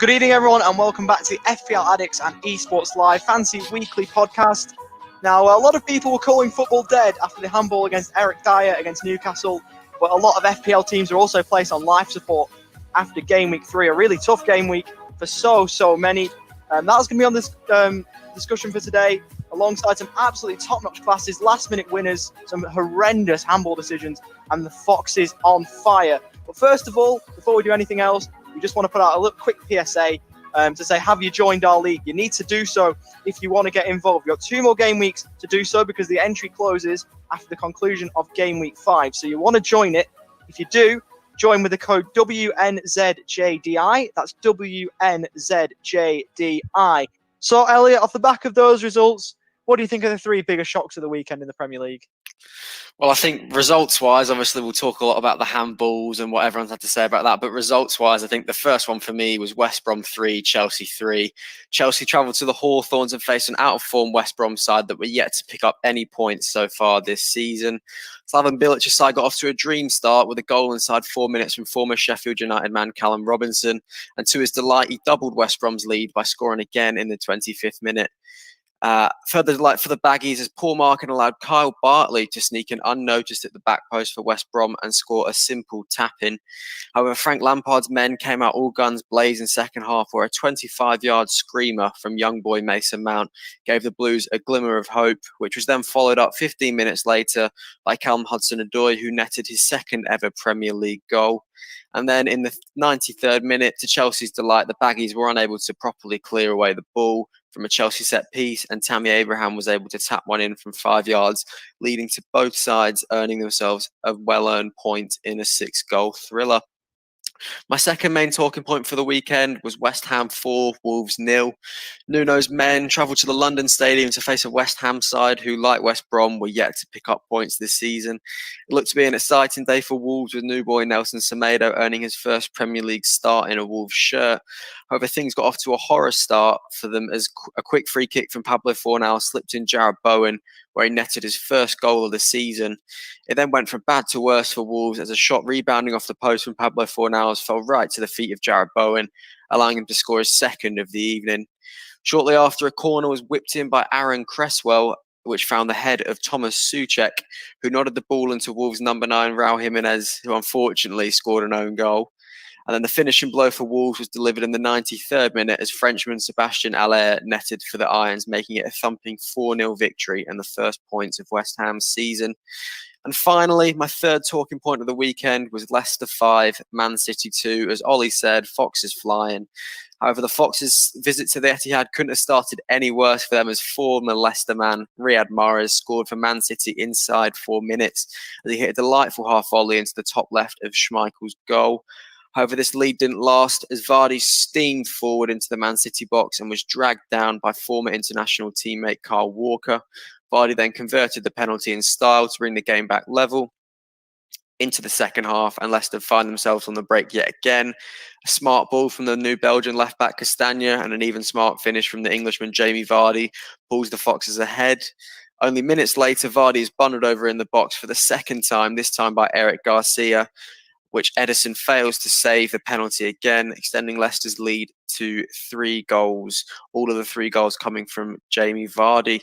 Good evening, everyone, and welcome back to the FPL Addicts and Esports Live Fantasy Weekly podcast. Now, a lot of people were calling football dead after the handball against Eric Dyer against Newcastle, but a lot of FPL teams are also placed on life support after game week 3, a really tough game week for so many. That's going to be on this discussion for today, alongside some absolutely top-notch classes, last-minute winners, some horrendous handball decisions, and the Foxes on fire. But first of all, before we do anything else, we just want to put out a little quick PSA to say, have you joined our league? You need to do so if you want to get involved. You've got 2 more game weeks to do so because the entry closes after the conclusion of game week 5. So you want to join it. If you do, join with the code WNZJDI. That's WNZJDI. So, Elliot, off the back of those results, what do you think are the 3 biggest shocks of the weekend in the Premier League? Well, I think results-wise, obviously, we'll talk a lot about the handballs and what everyone's had to say about that. But results-wise, I think the first one for me was West Brom 3, Chelsea 3. Chelsea travelled to the Hawthorns and faced an out-of-form West Brom side that were yet to pick up any points so far this season. Slaven Bilic's side got off to a dream start with a goal inside 4 minutes from former Sheffield United man Callum Robinson. And to his delight, he doubled West Brom's lead by scoring again in the 25th minute. Further delight for the Baggies as Paul Markin allowed Kyle Bartley to sneak in unnoticed at the back post for West Brom and score a simple tap-in. However, Frank Lampard's men came out all guns blazing second half, where a 25-yard screamer from young boy Mason Mount gave the Blues a glimmer of hope, which was then followed up 15 minutes later by Callum Hudson-Odoi, who netted his second ever Premier League goal. And then in the 93rd minute, to Chelsea's delight, the Baggies were unable to properly clear away the ball from a Chelsea set piece, and Tammy Abraham was able to tap one in from 5 yards, leading to both sides earning themselves a well-earned point in a 6-goal thriller. My second main talking point for the weekend was West Ham 4, Wolves 0. Nuno's men travelled to the London Stadium to face a West Ham side who, like West Brom, were yet to pick up points this season. It looked to be an exciting day for Wolves, with new boy Nelson Semedo earning his first Premier League start in a Wolves shirt. However, things got off to a horror start for them as a quick free kick from Pablo Fornal slipped in Jarrod Bowen, where he netted his first goal of the season. It then went from bad to worse for Wolves as a shot rebounding off the post from Pablo Fornal fell right to the feet of Jarrod Bowen, allowing him to score his second of the evening. Shortly after, a corner was whipped in by Aaron Cresswell, which found the head of Thomas Souček, who nodded the ball into Wolves' number 9, Raul Jimenez, who unfortunately scored an own goal. And then the finishing blow for Wolves was delivered in the 93rd minute as Frenchman Sebastian Haller netted for the Irons, making it a thumping 4-0 victory and the first points of West Ham's season. And finally, my third talking point of the weekend was Leicester 5, Man City 2. As Ollie said, Foxes flying. However, the Foxes' visit to the Etihad couldn't have started any worse for them as former Leicester man Riyad Mahrez scored for Man City inside 4 minutes as he hit a delightful half volley into the top left of Schmeichel's goal. However, this lead didn't last as Vardy steamed forward into the Man City box and was dragged down by former international teammate Kyle Walker. Vardy then converted the penalty in style to bring the game back level into the second half, and Leicester find themselves on the break yet again. A smart ball from the new Belgian left-back Castagna and an even smart finish from the Englishman Jamie Vardy pulls the Foxes ahead. Only minutes later, Vardy is bundled over in the box for the second time, this time by Eric Garcia, which Ederson fails to save the penalty again, extending Leicester's lead to 3 goals, all of the 3 goals coming from Jamie Vardy.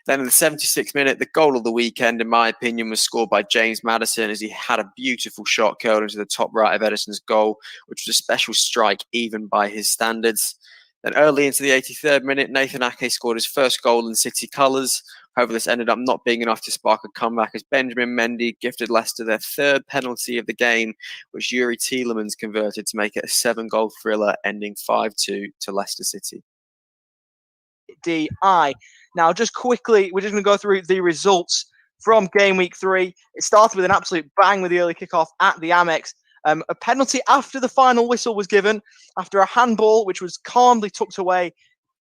Then in the 76th minute, the goal of the weekend, in my opinion, was scored by James Maddison as he had a beautiful shot curled into the top right of Ederson's goal, which was a special strike even by his standards. Then early into the 83rd minute, Nathan Ake scored his first goal in City colours. However, this ended up not being enough to spark a comeback as Benjamin Mendy gifted Leicester their 3rd penalty of the game, which Yuri Tielemans converted to make it a 7-goal thriller, ending 5-2 to Leicester City. DI. Now, just quickly, we're just going to go through the results from game week 3. It started with an absolute bang with the early kickoff at the Amex. A penalty after the final whistle was given, after a handball, which was calmly tucked away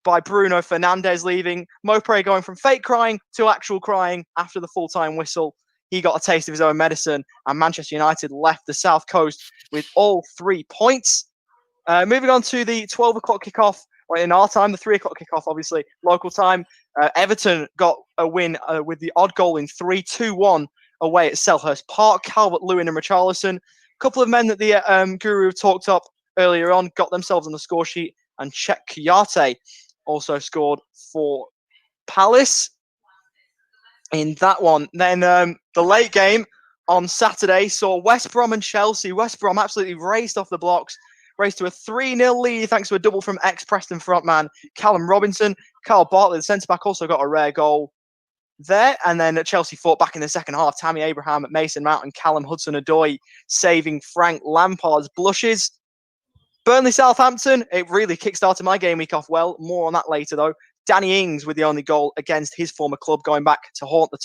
by Bruno Fernandes, leaving Mopre going from fake crying to actual crying after the full-time whistle. He got a taste of his own medicine, and Manchester United left the South Coast with all 3 points. Moving on to the 12 o'clock kickoff, or in our time, the 3 o'clock kickoff, obviously, local time. Everton got a win with the odd goal in 3-2-1 away at Selhurst Park. Calvert-Lewin and Richarlison. A couple of men that the Guru talked up earlier on got themselves on the score sheet and Czech Kuyate also scored for Palace in that one. Then the late game on Saturday saw West Brom and Chelsea. West Brom absolutely raced off the blocks, raced to a 3-0 lead thanks to a double from ex-Preston frontman Callum Robinson. Carl Bartlett, the centre-back, also got a rare goal there. And then Chelsea fought back in the second half. Tammy Abraham, Mason Mount and Callum Hudson-Odoi saving Frank Lampard's blushes. Burnley-Southampton, it really kick-started my game week off well. More on that later, though. Danny Ings with the only goal against his former club, going back to haunt the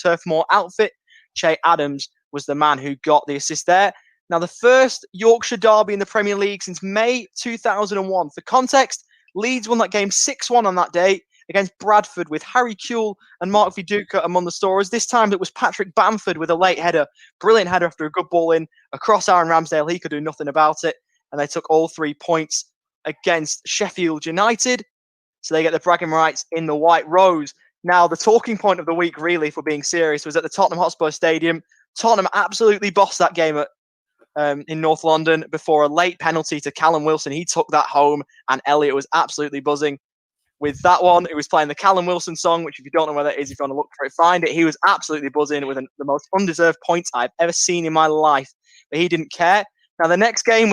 Turf Moor outfit. Che Adams was the man who got the assist there. Now, the first Yorkshire derby in the Premier League since May 2001. For context, Leeds won that game 6-1 on that day against Bradford with Harry Kewell and Mark Viduka among the scorers. This time it was Patrick Bamford with a late header. Brilliant header after a good ball in across Aaron Ramsdale. He could do nothing about it. And they took all 3 points against Sheffield United. So they get the bragging rights in the White Rose. Now, the talking point of the week, really, for being serious, was at the Tottenham Hotspur Stadium. Tottenham absolutely bossed that game in North London before a late penalty to Callum Wilson. He took that home, and Elliot was absolutely buzzing with that one. It was playing the Callum Wilson song, which if you don't know where that is, if you want to look for it, find it. He was absolutely buzzing with the most undeserved points I've ever seen in my life, but he didn't care. Now, the next game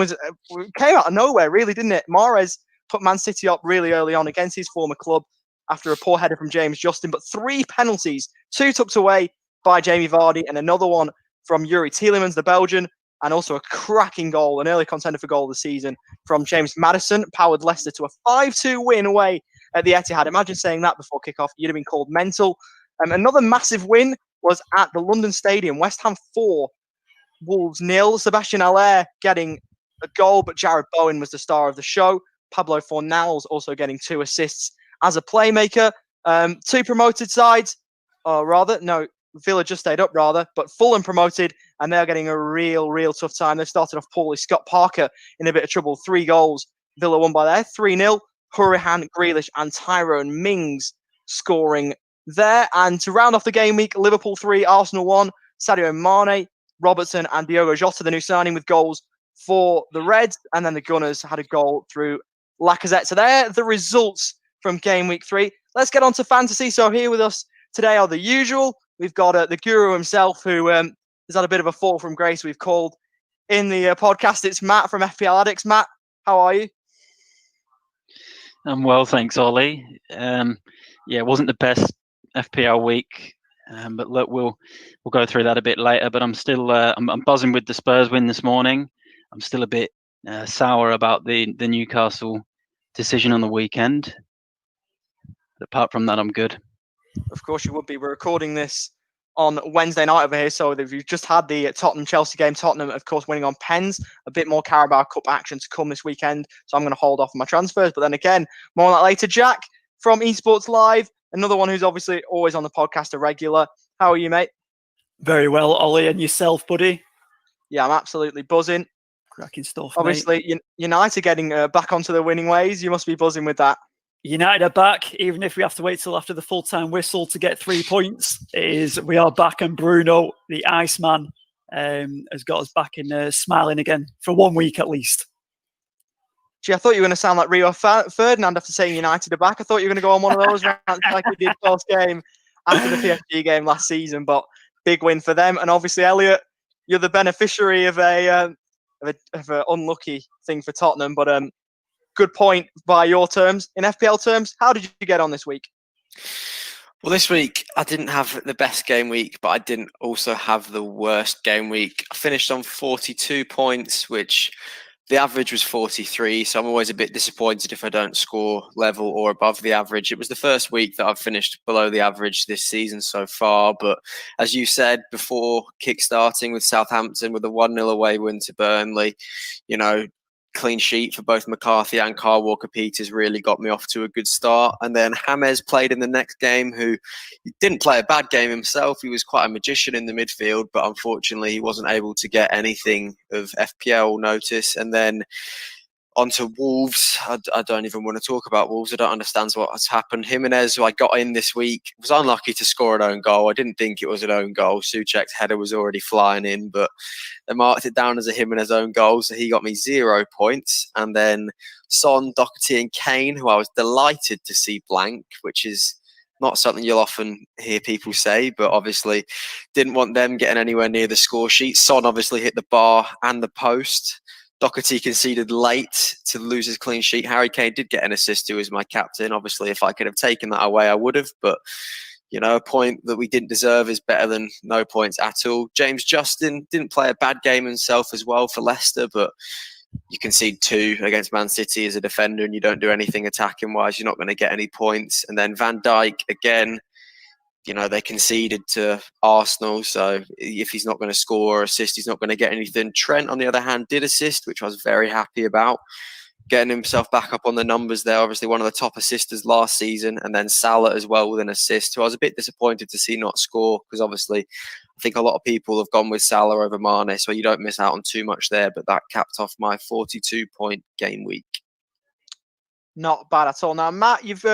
came out of nowhere, really, didn't it? Mahrez put Man City up really early on against his former club after a poor header from James Justin, but 3 penalties, 2 tucked away by Jamie Vardy and another one from Yuri Tielemans, the Belgian, and also a cracking goal, an early contender for goal of the season from James Maddison, powered Leicester to a 5-2 win away at the Etihad. Imagine saying that before kickoff. You'd have been called mental. Another massive win was at the London Stadium. West Ham 4, Wolves 0. Sebastian Haller getting a goal, but Jared Bowen was the star of the show. Pablo Fornals also getting 2 assists as a playmaker. 2 promoted sides, Villa just stayed up rather, but Fulham promoted, and they're getting a real tough time. They started off poorly. Scott Parker in a bit of trouble. 3 goals. Villa won by there. 3-0. Hurahan, Grealish and Tyrone Mings scoring there. And to round off the game week, Liverpool 3, Arsenal 1. Sadio Mane, Robertson and Diogo Jota, the new signing, with goals for the Reds. And then the Gunners had a goal through Lacazette. So there are the results from game week 3. Let's get on to fantasy. So here with us today are the usual. We've got the guru himself, who has had a bit of a fall from grace, we've called in the podcast. It's Matt from FPL Addicts. Matt, how are you? I'm well, thanks, Ollie. It wasn't the best FPL week, but look, we'll go through that a bit later. But I'm still I'm buzzing with the Spurs win this morning. I'm still a bit sour about the Newcastle decision on the weekend. But apart from that, I'm good. Of course you would be. We're recording this on Wednesday night over here, so if you've just had the Tottenham-Chelsea game, Tottenham, of course, winning on pens. A bit more Carabao Cup action to come this weekend, so I'm going to hold off on my transfers. But then again, more on that later. Jack from Esports Live, another one who's obviously always on the podcast, a regular. How are you, mate? Very well, Ollie, and yourself, buddy? Yeah, I'm absolutely buzzing. Cracking stuff, obviously, mate. United getting back onto the winning ways. You must be buzzing with that. United are back, even if we have to wait till after the full-time whistle to get 3 points. We are back, and Bruno, the Iceman, has got us back in smiling again for 1 week at least. Gee, I thought you were going to sound like Rio Ferdinand after saying United are back. I thought you were going to go on one of those rants like we did post game after the PSG game last season, but big win for them. And obviously, Elliot, you're the beneficiary of an unlucky thing for Tottenham, but good point by your terms. In FPL terms, how did you get on this week? Well, this week I didn't have the best game week, but I didn't also have the worst game week. I finished on 42 points, which the average was 43, so I'm always a bit disappointed if I don't score level or above the average. It was the first week that I've finished below the average this season so far, but as you said before, kick-starting with Southampton with a 1-0 away win to Burnley, clean sheet for both McCarthy and Kyle Walker-Peters really got me off to a good start. And then James played in the next game, who didn't play a bad game himself. He was quite a magician in the midfield, but unfortunately he wasn't able to get anything of FPL notice. And then On to Wolves. I don't even want to talk about Wolves. I don't understand what has happened. Jimenez, who I got in this week, was unlucky to score an own goal. I didn't think it was an own goal. Souček's header was already flying in, but they marked it down as a Jimenez own goal, so he got me 0 points. And then Son, Doherty and Kane, who I was delighted to see blank, which is not something you'll often hear people say, but obviously didn't want them getting anywhere near the score sheet. Son obviously hit the bar and the post. Doherty conceded late to lose his clean sheet. Harry Kane did get an assist, who was my captain. Obviously, if I could have taken that away, I would have. But, you know, a point that we didn't deserve is better than no points at all. James Justin didn't play a bad game himself as well for Leicester, but you concede 2 against Man City as a defender and you don't do anything attacking-wise, you're not going to get any points. And then Van Dijk, again, you know, they conceded to Arsenal, so if he's not going to score or assist, he's not going to get anything. Trent, on the other hand, did assist, which I was very happy about, getting himself back up on the numbers there. Obviously, one of the top assisters last season, and then Salah as well with an assist, who I was a bit disappointed to see not score, because obviously I think a lot of people have gone with Salah over Mane, so you don't miss out on too much there, but that capped off my 42-point game week. Not bad at all. Now, Matt, you've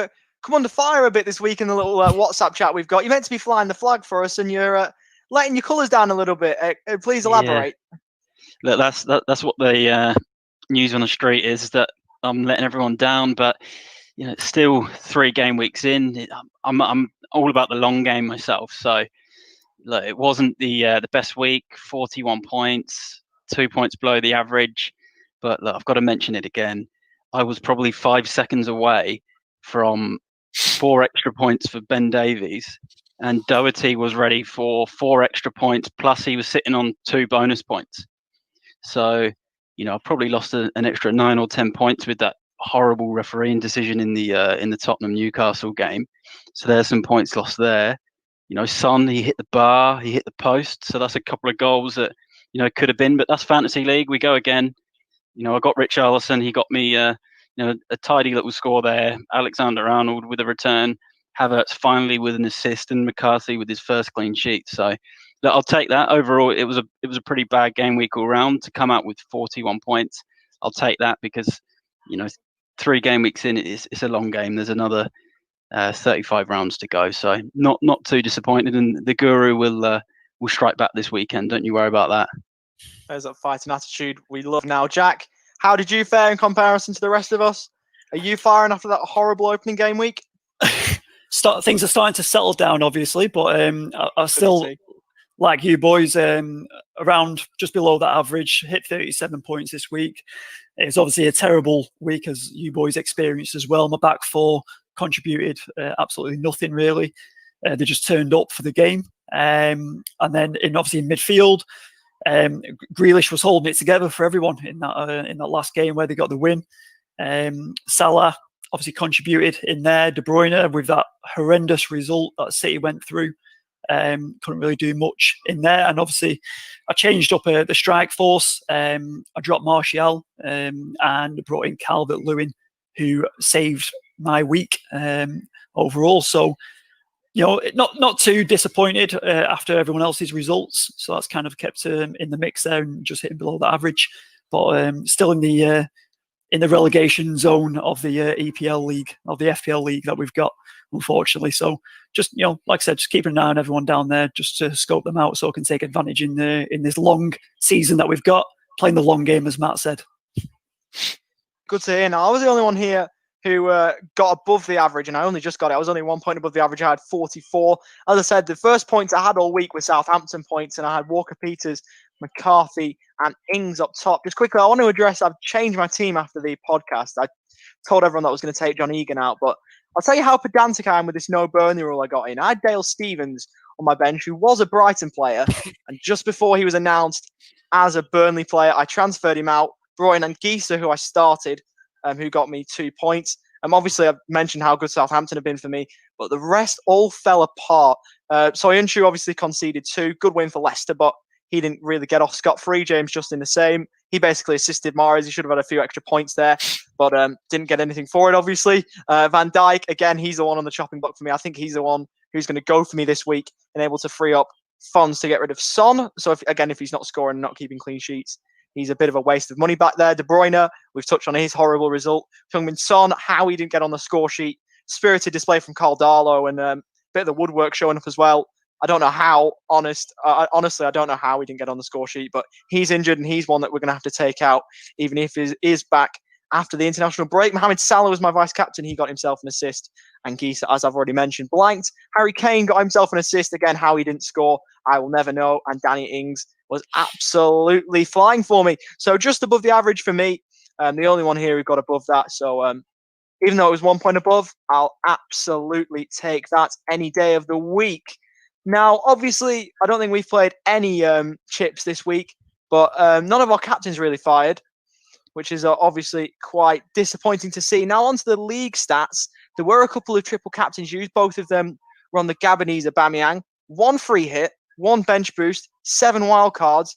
come under fire a bit this week in the little WhatsApp chat we've got. You're meant to be flying the flag for us, and you're letting your colours down a little bit. Please elaborate. Yeah. Look, that's what the news on the street is, that I'm letting everyone down. But you know, still 3 game weeks in. I'm all about the long game myself. So look, it wasn't the best week. 41 points, 2 points below the average. But look, I've got to mention it again. I was probably 5 seconds away from 4 extra points for Ben Davies, and Doherty was ready for 4 extra points, plus he was sitting on 2 bonus points. So, you know, I probably lost an extra 9 or 10 points with that horrible refereeing decision in the Tottenham Newcastle game. So there's some points lost there. You know, Son, he hit the bar, he hit the post, so that's a couple of goals that, you know, could have been. But that's fantasy league. We go again. You know, I got Richarlison. He got me you know, a tidy little score there. Alexander-Arnold with a return. Havertz finally with an assist, and McCarthy with his first clean sheet. So look, I'll take that. Overall, it was a pretty bad game week all round. To come out with 41 points, I'll take that, because, you know, 3 game weeks in, it's a long game. There's another 35 rounds to go. So not too disappointed, and the Guru will strike back this weekend. Don't you worry about that. There's that fighting attitude we love now. Jack, how did you fare in comparison to the rest of us? Are you firing after that horrible opening game week? Things are starting to settle down, obviously, but I still, like you boys, around just below that average. Hit 37 points this week. It's obviously a terrible week, as you boys experienced as well. My back 4 contributed absolutely nothing, really. They just turned up for the game. And then obviously in midfield, Grealish was holding it together for everyone in that last game where they got the win. Salah obviously contributed in there. De Bruyne, with that horrendous result that City went through, couldn't really do much in there. And obviously, I changed up the strike force. I dropped Martial and brought in Calvert-Lewin, who saved my week overall. So, you know, not too disappointed after everyone else's results. So that's kind of kept in the mix there and just hitting below the average, but still in the relegation zone of the EPL league, of the FPL league that we've got, unfortunately. So just, you know, like I said, just keeping an eye on everyone down there, just to scope them out so I can take advantage in this long season that we've got, playing the long game, as Matt said. Good to hear. Now, I was the only one here who got above the average, and I only just got it. I was only 1 point above the average. I had 44. As I said, the first points I had all week were Southampton points, and I had Walker-Peters, McCarthy, and Ings up top. Just quickly, I want to address, I've changed my team after the podcast. I told everyone that I was going to take John Egan out, but I'll tell you how pedantic I am with this no Burnley rule I got in. I had Dale Stevens on my bench, who was a Brighton player, and just before he was announced as a Burnley player, I transferred him out, brought in Anguissa, who I started, who got me 2 points. Obviously, I've mentioned how good Southampton have been for me, but the rest all fell apart. Soyuncu obviously conceded 2. Good win for Leicester, but he didn't really get off scot-free. James Justin the same. He basically assisted Mahrez. He should have had a few extra points there, but didn't get anything for it, obviously. Van Dijk, again, he's the one on the chopping block for me. I think he's the one who's going to go for me this week and able to free up funds to get rid of Son. So, if he's not scoring and not keeping clean sheets, he's a bit of a waste of money back there. De Bruyne, we've touched on his horrible result. Heung-min Son, how he didn't get on the score sheet. Spirited display from Carl Darlow, and a bit of the woodwork showing up as well. I don't know how, honestly, I don't know how he didn't get on the score sheet, but he's injured and he's one that we're going to have to take out, even if he is back after the international break. Mohamed Salah was my vice captain. He got himself an assist. And Gisa, as I've already mentioned, blanked. Harry Kane got himself an assist. Again, how he didn't score, I will never know. And Danny Ings was absolutely flying for me. So just above the average for me. The only one here who got above that. So even though it was 1 point above, I'll absolutely take that any day of the week. Now, obviously, I don't think we've played any chips this week, but none of our captains really fired, which is obviously quite disappointing to see. Now, onto the league stats. There were a couple of triple captains used. Both of them were on the Gabonese Aubameyang. 1 free hit, 1 bench boost, 7 wild cards,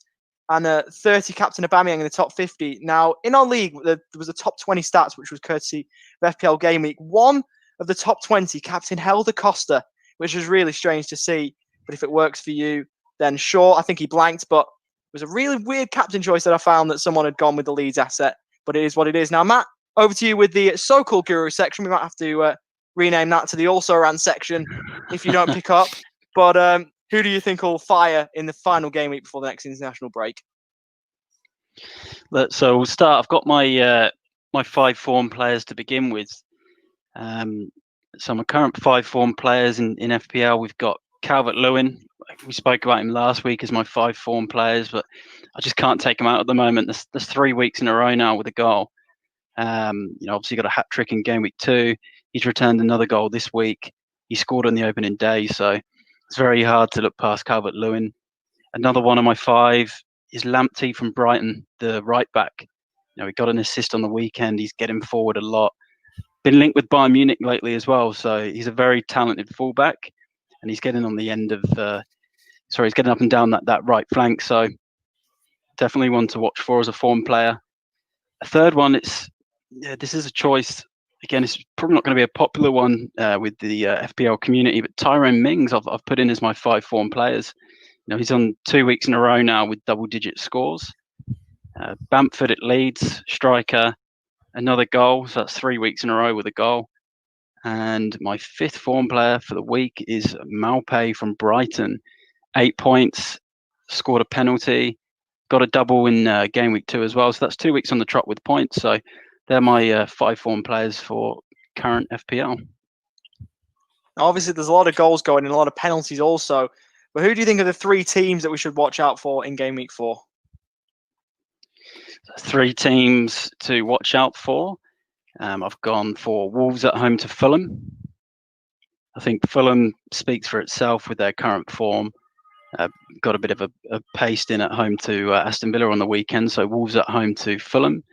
and 30 captain Aubameyang in the top 50. Now, in our league, there was a top 20 stats, which was courtesy of FPL Game Week. 1 of the top 20, captain Helder Costa, which was really strange to see. But if it works for you, then sure. I think he blanked, but it was a really weird captain choice that I found that someone had gone with the Leeds asset. But it is what it is. Now, Matt, over to you with the so-called Guru section. We might have to rename that to the Also-Ran section if you don't pick up. But who do you think will fire in the final game week before the next international break? So we'll start. I've got my my 5 form players to begin with. So my current 5 form players in FPL, we've got Calvert-Lewin. We spoke about him last week as my 5 form players, but I just can't take him out at the moment. There's 3 weeks in a row now with a goal. Obviously got a hat trick in game week 2. He's returned another goal this week. He scored on the opening day, so it's very hard to look past Calvert-Lewin. Another one of my 5 is Lamptey from Brighton, the right back. He got an assist on the weekend. He's getting forward a lot. Been linked with Bayern Munich lately as well, so he's a very talented fullback, and he's getting on the end of. He's getting up and down that right flank. So definitely one to watch for as a form player. A third one, this is a choice. Again, it's probably not going to be a popular one with the FPL community, but Tyrone Mings I've put in as my 5 form players. He's on 2 weeks in a row now with double-digit scores. Bamford at Leeds, striker, another goal. So that's 3 weeks in a row with a goal. And my 5th form player for the week is Maupay from Brighton. 8 points, scored a penalty, got a double in game week 2 as well. So that's 2 weeks on the trot with points. So they're my 5 form players for current FPL. Obviously, there's a lot of goals going and a lot of penalties also. But who do you think are the 3 teams that we should watch out for in game week 4? 3 teams to watch out for. I've gone for Wolves at home to Fulham. I think Fulham speaks for itself with their current form. Got a bit of a paste in at home to Aston Villa on the weekend. So Wolves at home to Fulham.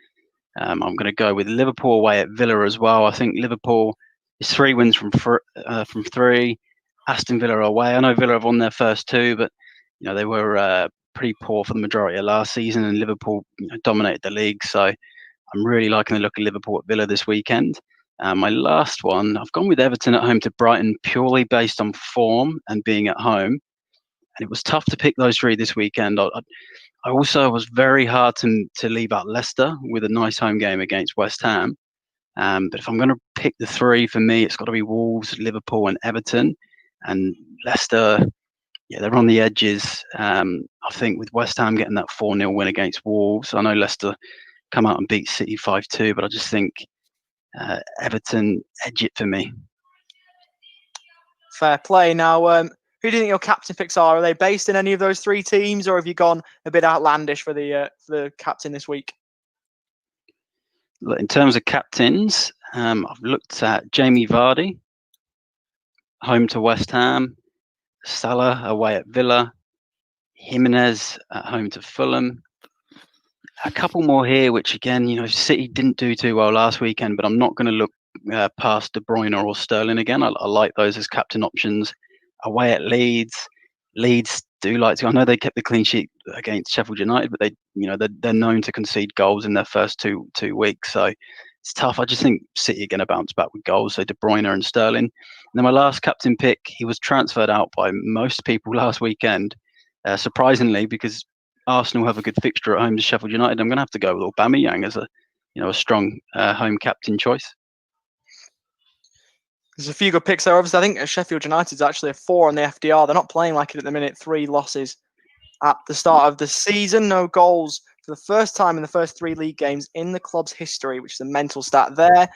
I'm going to go with Liverpool away at Villa as well. I think Liverpool is 3 wins from 3. Aston Villa away. I know Villa have won their first 2, but they were pretty poor for the majority of last season, and Liverpool dominated the league. So I'm really liking the look of Liverpool at Villa this weekend. My last one, I've gone with Everton at home to Brighton purely based on form and being at home. And it was tough to pick those 3 this weekend. I also was very hard to leave out Leicester with a nice home game against West Ham. But if I'm going to pick the 3 for me, it's got to be Wolves, Liverpool and Everton. And Leicester, they're on the edges. I think with West Ham getting that 4-0 win against Wolves, I know Leicester come out and beat City 5-2, but I just think Everton edge it for me. Fair play. Now, who do you think your captain picks are? Are they based in any of those 3 teams, or have you gone a bit outlandish for the captain this week? In terms of captains, I've looked at Jamie Vardy, home to West Ham, Salah away at Villa, Jimenez at home to Fulham. A couple more here, which again, City didn't do too well last weekend, but I'm not going to look past De Bruyne or Sterling again. I like those as captain options. Away at Leeds. Leeds do like to. I know they kept the clean sheet against Sheffield United, but they're known to concede goals in their first two weeks. So it's tough. I just think City are going to bounce back with goals. So De Bruyne and Sterling. And then my last captain pick, he was transferred out by most people last weekend, surprisingly, because Arsenal have a good fixture at home to Sheffield United, I'm going to have to go with Aubameyang as a strong home captain choice. There's a few good picks there. Obviously, I think Sheffield United's actually a 4 on the FDR. They're not playing like it at the minute. 3 losses at the start of the season. No goals for the first time in the first 3 league games in the club's history, which is a mental stat there.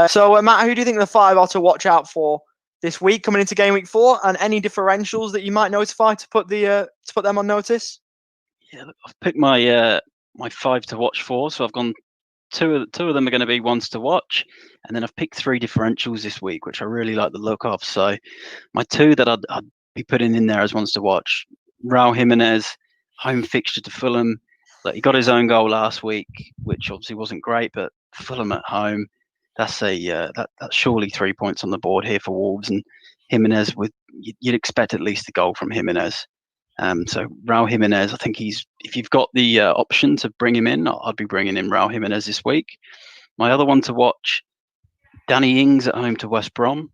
So, Matt, who do you think the 5 are to watch out for this week coming into game week 4, and any differentials that you might notify to put them on notice? Yeah, I've picked my 5 to watch for, so I've gone. Two of them are going to be ones to watch, and then I've picked 3 differentials this week, which I really like the look of. So my 2 that I'd be putting in there as ones to watch: Raul Jimenez, home fixture to Fulham. Like, he got his own goal last week, which obviously wasn't great, but Fulham at home, that's that's surely 3 points on the board here for Wolves. And Jimenez, you'd expect at least a goal from Jimenez. So Raul Jimenez, I think if you've got the option to bring him in, I'd be bringing in Raul Jimenez this week. My other one to watch, Danny Ings at home to West Brom.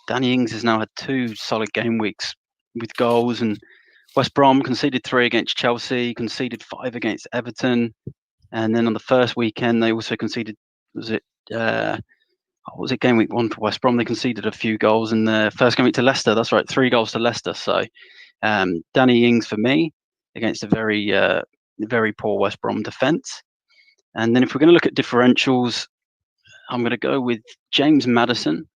Danny Ings has now had 2 solid game weeks with goals, and West Brom conceded 3 against Chelsea, conceded 5 against Everton, and then on the first weekend they also conceded, game week 1 for West Brom? They conceded a few goals in the first game week to Leicester. That's right, 3 goals to Leicester. So Danny Ings for me against a very poor West Brom defence. And then if we're going to look at differentials, I'm going to go with James Maddison,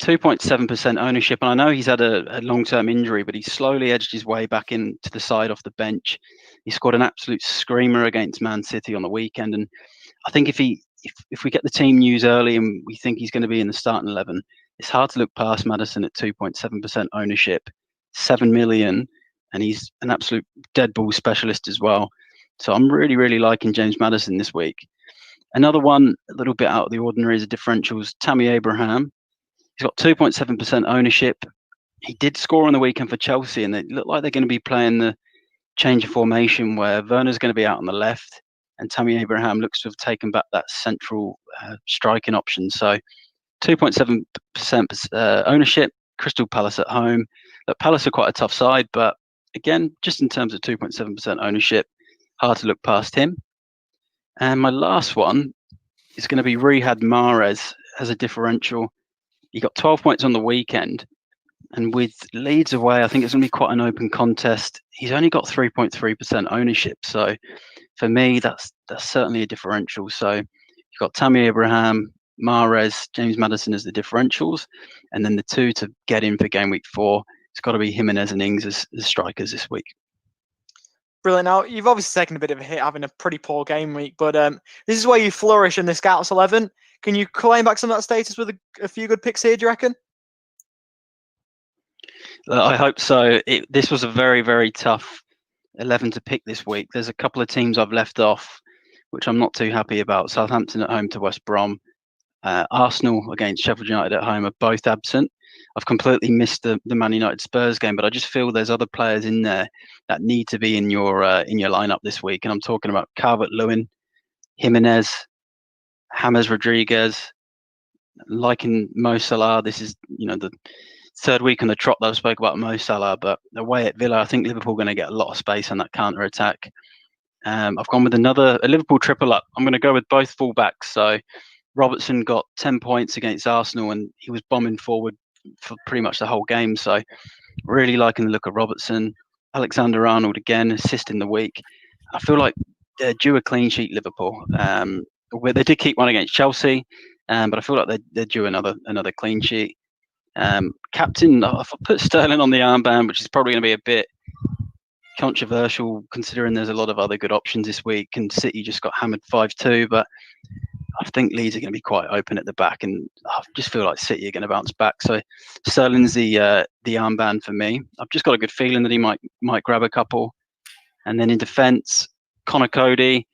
2.7% ownership. And I know he's had a long-term injury, but he's slowly edged his way back into the side off the bench. He scored an absolute screamer against Man City on the weekend. And I think if we get the team news early and we think he's going to be in the starting 11, it's hard to look past Maddison at 2.7% ownership, 7 million, and he's an absolute dead ball specialist as well. So I'm really, really liking James Maddison this week. Another one a little bit out of the ordinary is a differentials, Tammy Abraham. He's got 2.7% ownership. He did score on the weekend for Chelsea, and they look like they're going to be playing the change of formation where Werner's going to be out on the left, and Tammy Abraham looks to have taken back that central striking option. So 2.7% ownership, Crystal Palace at home. Look, Palace are quite a tough side, but again, just in terms of 2.7% ownership, hard to look past him. And my last one is going to be Riyad Mahrez as a differential. He got 12 points on the weekend, and with Leeds away, I think it's going to be quite an open contest. He's only got 3.3% ownership, so for me, that's certainly a differential. So you've got Tammy Abraham, Mahrez, James Maddison as the differentials, and then the 2 to get in for game week 4, it's got to be Jimenez and Ings as strikers this week. Brilliant. Now, you've obviously taken a bit of a hit having a pretty poor game week, but this is where you flourish in the Scouts 11. Can you claim back some of that status with a few good picks here, do you reckon? I hope so. This was a very, very tough 11 to pick this week. There's a couple of teams I've left off, which I'm not too happy about. Southampton at home to West Brom. Arsenal against Sheffield United at home are both absent. I've completely missed the Man United Spurs game, but I just feel there's other players in there that need to be in your lineup this week. And I'm talking about Calvert-Lewin, Jimenez, James Rodriguez, liking Mo Salah. This is the 3rd week on the trot that I spoke about Mo Salah, but away at Villa, I think Liverpool are going to get a lot of space on that counter attack. I've gone with a Liverpool triple up. I'm going to go with both fullbacks. So Robertson got 10 points against Arsenal, and he was bombing forward for pretty much the whole game. So really liking the look of Robertson. Alexander-Arnold again, assist in the week. I feel like they're due a clean sheet, Liverpool. Where they did keep one against Chelsea, but I feel like they're due another clean sheet. Captain, I've put Sterling on the armband, which is probably going to be a bit controversial considering there's a lot of other good options this week, and City just got hammered 5-2, but I think Leeds are going to be quite open at the back, and I just feel like City are going to bounce back. So Sterling's the armband for me. I've just got a good feeling that he might grab a couple. And then in defence, Connor Cody.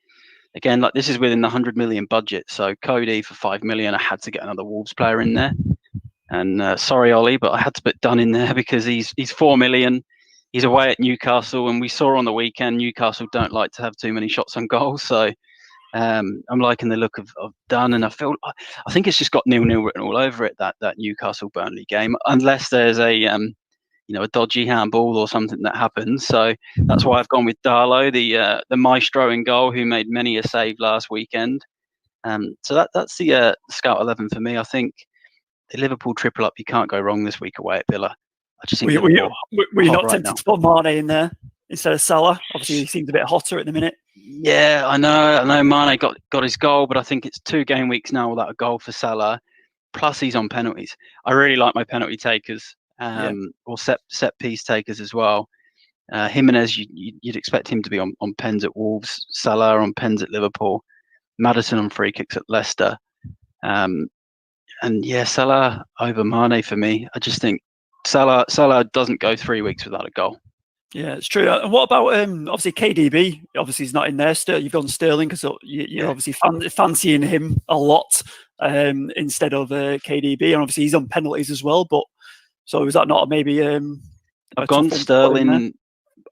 Again, like, this is within the 100 million budget. So Cody for 5 million, I had to get another Wolves player in there. And sorry, Ollie, but I had to put Dunn in there because he's 4 million. He's away at Newcastle, and we saw on the weekend Newcastle don't like to have too many shots on goal. So I'm liking the look of Dunn, and I think it's just got 0-0 written all over it, that Newcastle Burnley game, unless there's a a dodgy handball or something that happens. So that's why I've gone with Darlow, the maestro in goal, who made many a save last weekend. So that's the Scout 11 for me. I think the Liverpool triple up, you can't go wrong this week away at Villa. I just think Were you not right tempted now. to put Mane in there instead of Salah? Obviously, he seems a bit hotter at the minute. Yeah, I know. Mane got his goal, but I think it's 2 game weeks now without a goal for Salah. Plus, he's on penalties. I really like my penalty takers, or set piece takers as well. Jimenez, you'd expect him to be on pens at Wolves. Salah on pens at Liverpool. Maddison on free kicks at Leicester. And yeah, Salah over Mane for me. I just think Salah doesn't go 3 weeks without a goal. Yeah, it's true. And what about obviously KDB? Obviously, he's not in there. You've gone Sterling because you're obviously fancying him a lot instead of KDB, and obviously he's on penalties as well. But so is that not maybe? I've gone Sterling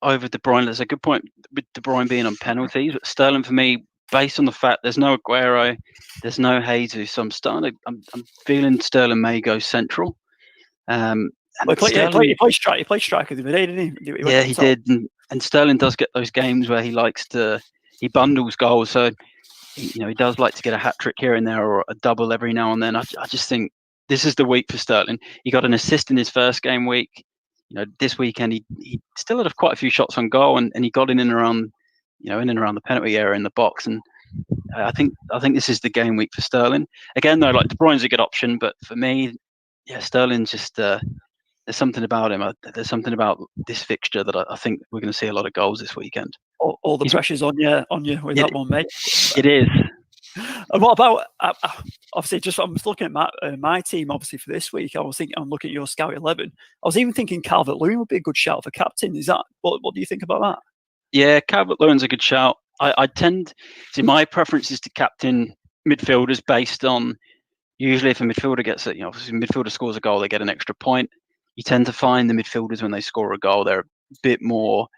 over De Bruyne. There's a good point with De Bruyne being on penalties, but Sterling for me, based on the fact there's no Aguero, there's no Jesus, so I'm feeling Sterling may go central. He played striker the other day, didn't he? Yeah, he did. And Sterling does get those games where he bundles goals. So, he does like to get a hat trick here and there or a double every now and then. I just think this is the week for Sterling. He got an assist in his first game week. This weekend he still had quite a few shots on goal, and he got in and around the penalty area in the box. And I think this is the game week for Sterling. Again, though, like De Bruyne's a good option, but for me, yeah, Sterling's just. There's something about him. There's something about this fixture that I think we're going to see a lot of goals this weekend. All the pressure's on you with that one, mate. It is. And what about obviously? I'm looking at my team obviously for this week. I'm looking at your Scout 11. I was even thinking Calvert-Lewin would be a good shout for captain. Is that what do you think about that? Yeah, Calvert-Lewin's a good shout. I tend to my preference is to captain midfielders based on usually if a midfielder gets it. If a midfielder scores a goal, they get an extra point. You tend to find the midfielders when they score a goal, they're a bit more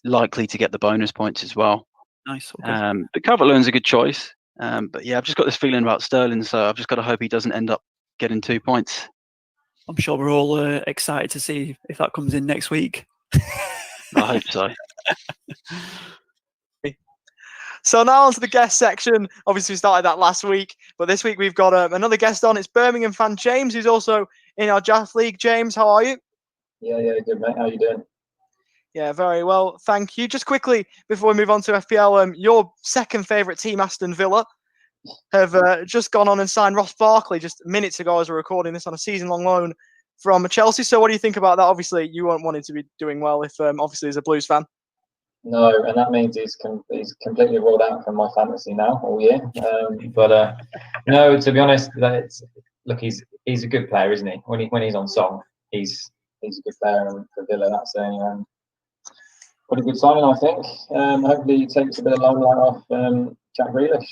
likely to get the bonus points as well. Nice. Okay. But Calvert-Lewin's a good choice. But yeah, I've just got this feeling about Sterling, so I've just got to hope he doesn't end up getting 2 points. I'm sure we're all excited to see if that comes in next week. I hope so. So now on to the guest section. Obviously, we started that last week, but this week we've got another guest on. It's Birmingham fan James, who's also in our Jaff League. James, how are you? Yeah, good, mate. How you doing? Yeah, very well, thank you. Just quickly, before we move on to FPL, your second favourite team, Aston Villa, have just gone on and signed Ross Barkley just minutes ago as we're recording this on a season-long loan from Chelsea. So what do you think about that? Obviously, you won't want him to be doing well if, obviously, as a Blues fan. No, and that means he's completely ruled out from my fantasy now all year. But no, to be honest, he's a good player, isn't he? When he's on song, he's a good player, and for Villa, that's a pretty good signing, I think. Hopefully, he takes a bit of limelight off Jack Grealish.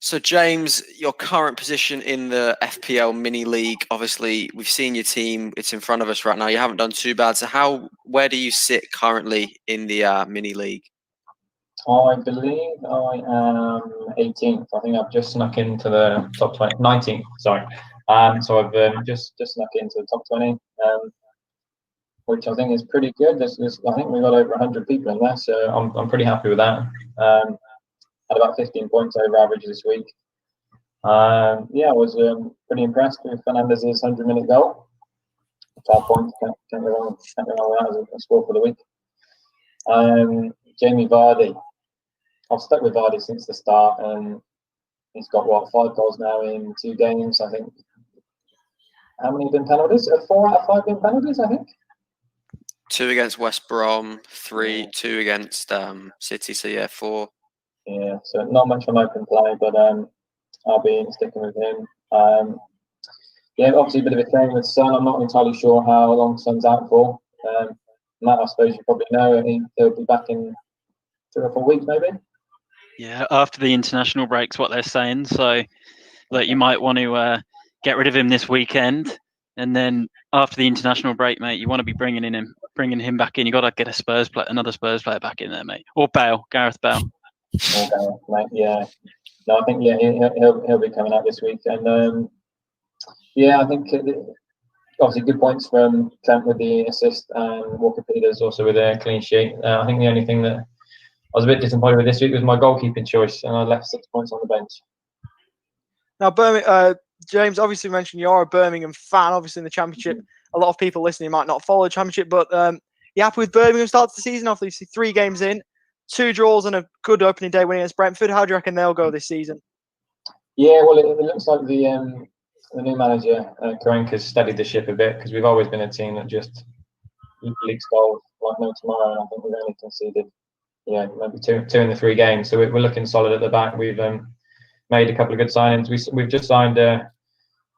So, James, your current position in the FPL mini league, obviously, we've seen your team. It's in front of us right now. You haven't done too bad. So where do you sit currently in the mini league? I believe I am 18th. I think I've just snuck into the top 20. 19th, sorry. So I've just snuck into the top 20, which I think is pretty good. I think we've got over 100 people in there, so I'm pretty happy with that. Had about 15 points over average this week. I was pretty impressed with Fernandez's 100-minute goal. 12 points, can't go wrong with that as a score for the week. Jamie Vardy. I've stuck with Vardy since the start, and he's got 5 goals now in 2 games. I think. How many have been penalties? 4 out of 5 been penalties, I think. 2 against West Brom, 2 against City. So yeah, 4. Yeah, so not much on open play, but I'll be sticking with him. Obviously a bit of a thing with Son. I'm not entirely sure how long Son's out for. Matt, I suppose you probably know. He'll be back in 3 or 4 weeks, maybe. Yeah, after the international break's what they're saying. So that you might want to get rid of him this weekend, and then after the international break, mate, you want to be bringing him back in. You got to get another Spurs player back in there, mate, or Gareth Bale. Okay, mate. Yeah. No, I think he'll be coming out this week, and I think obviously good points from Trent with the assist and Walker Peters also with a clean sheet. I think the only thing that I was a bit disappointed with this week was my goalkeeping choice, and I left 6 points on the bench. Now, James, obviously mentioned you're a Birmingham fan. Obviously, in the Championship, a lot of people listening might not follow the Championship, but you happy with Birmingham start to the season? Obviously, 3 games in, 2 draws and a good opening day win against Brentford. How do you reckon they'll go this season? Yeah, well, it looks like the new manager, Karenka's steadied the ship a bit, because we've always been a team that just leaks goals like no tomorrow, and I think we've only conceded, maybe two in the 3 games. So we're looking solid at the back. We've made a couple of good signings. We've just signed a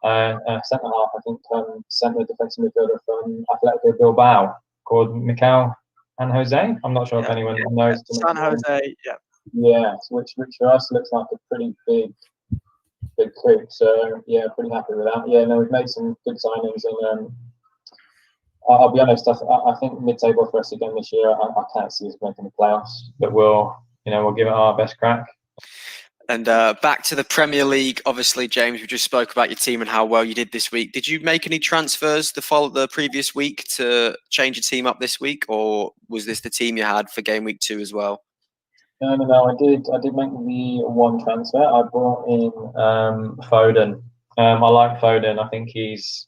centre half, I think, centre defensive midfielder from Atletico Bilbao called Mikel and Jose. I'm not sure if anyone knows. San Jose, yeah. Yeah, which for us looks like a pretty big coup. So yeah, pretty happy with that. Yeah, no, we've made some good signings, and I'll be honest. I think mid-table for us again this year. I can't see us making the playoffs, but we'll give it our best crack. And back to the Premier League, obviously, James, we just spoke about your team and how well you did this week. Did you make any transfers the previous week to change your team up this week, or was this the team you had for game week 2 as well? No. I did make the 1 transfer. I brought in Foden. I like Foden. I think he's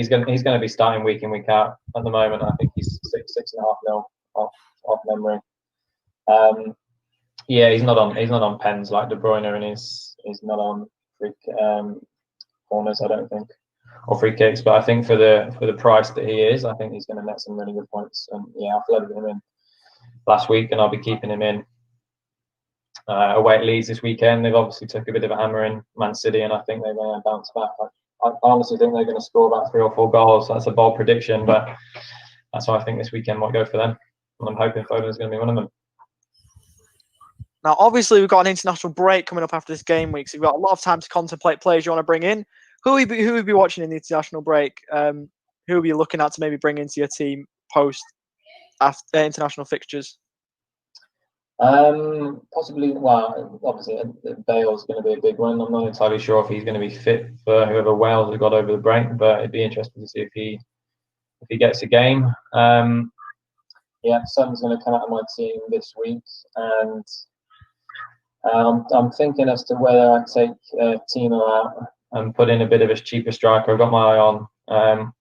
going to be starting week in, week out at the moment. I think he's 6.5 mil off memory. Yeah, he's not on pens like De Bruyne, and he's not on free corners, I don't think, or free kicks. But I think for the price that he is, I think he's going to net some really good points. And yeah, I flooded him in last week, and I'll be keeping him in away at Leeds this weekend. They've obviously took a bit of a hammer in Man City, and I think they're going to bounce back. I honestly think they're going to score about 3 or 4 goals. That's a bold prediction, but that's why I think this weekend might go for them. And I'm hoping Foden is going to be one of them. Now, obviously, we've got an international break coming up after this game week, so you've got a lot of time to contemplate players you want to bring in. Who will you be watching in the international break? Who will you looking at to maybe bring into your team post after international fixtures? Possibly. Well, obviously, Bale's going to be a big one. I'm not entirely sure if he's going to be fit for whoever Wales have got over the break, but it'd be interesting to see if he gets a game. Yeah, Son's going to come out of my team this week, and I'm thinking as to whether I take Timo out and put in a bit of a cheaper striker. I've got my eye on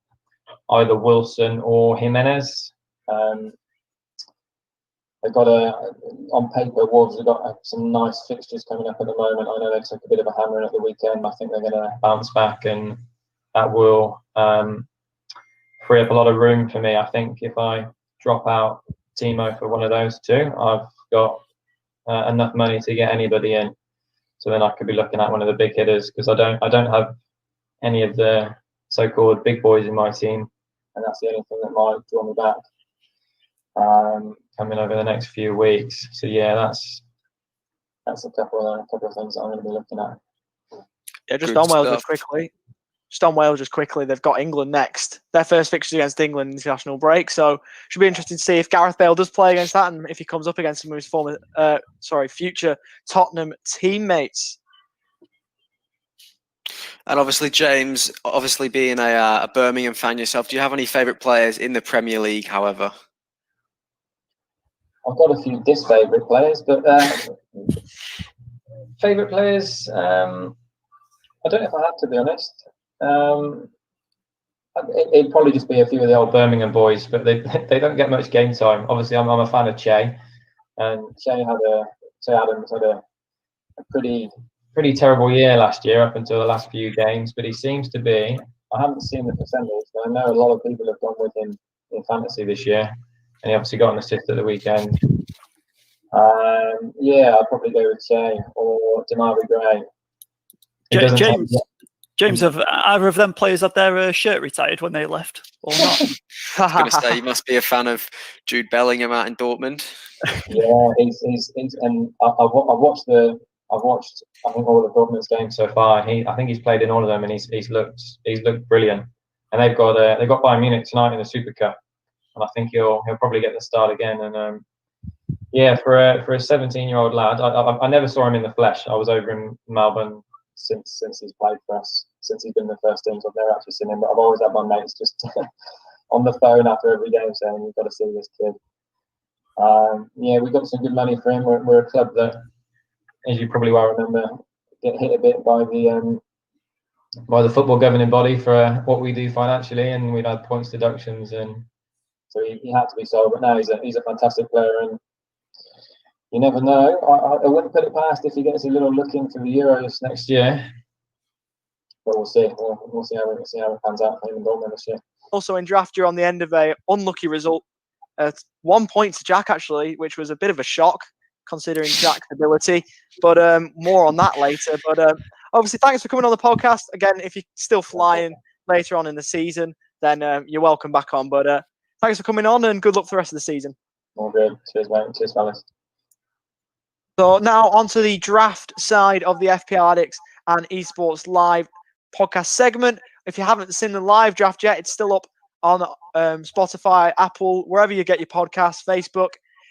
either Wilson or Jimenez. They've got on paper, Wolves have got some nice fixtures coming up at the moment. I know they took a bit of a hammer in at the weekend. I think they're going to bounce back, and that will free up a lot of room for me. I think if I drop out Timo for one of those 2, I've got enough money to get anybody in. So then I could be looking at one of the big hitters, because I don't have any of the so-called big boys in my team, and that's the only thing that might draw me back coming over the next few weeks. So yeah, that's a couple of things that I'm going to be looking at. Yeah, just on Wales just quickly. They've got England next. Their first fixture against England in the international break, so should be interesting to see if Gareth Bale does play against that, and if he comes up against some of his future Tottenham teammates. And obviously, James, being a Birmingham fan yourself, do you have any favourite players in the Premier League, however? I've got a few disfavourite players, but favourite players, I don't know if I have to be honest. It'd probably just be a few of the old Birmingham boys, but they don't get much game time. Obviously, I'm a fan of Che, and Che Adams had a pretty terrible year last year up until the last few games, but he seems to be. I haven't seen the percentage, but I know a lot of people have gone with him in fantasy this year, and he obviously got an assist at the weekend. Yeah, I'll probably go with Che or Demarai Gray. James, have either of them players had their shirt retired when they left, or not? I was going to say, you must be a fan of Jude Bellingham out in Dortmund. Yeah, he's and I've watched I think all of Dortmund's games so far. I think he's played in all of them, and he's looked brilliant. And they've got Bayern Munich tonight in the Super Cup, and I think he'll probably get the start again. And yeah, for a 17-year-old lad, I never saw him in the flesh. I was over in Melbourne since he's played for us. since he's been in the first team, so I've never actually seen him. But I've always had my mates just on the phone after every game saying, "You've got to see this kid." Yeah, we got some good money for him. We're a club that, as you probably well remember, get hit a bit by the football governing body for what we do financially, and we'd had points deductions, and so he had to be sold. But now he's a fantastic player, and you never know. I wouldn't put it past if he gets a little look into the Euros next year. But we'll see. We'll see how it pans out for him in Dortmund this year. Also in draft, you're on the end of a unlucky result. 1 point to Jack, actually, which was a bit of a shock considering Jack's ability. But more on that later. But obviously, thanks for coming on the podcast. Again, if you're still flying later on in the season, then you're welcome back on. But thanks for coming on, and good luck for the rest of the season. All good. Cheers, mate. Cheers, fellas. So now onto the draft side of the FPL Addicts and Esports Live podcast segment. If you haven't seen the live draft yet, it's still up on Spotify, Apple, wherever you get your podcasts, Facebook.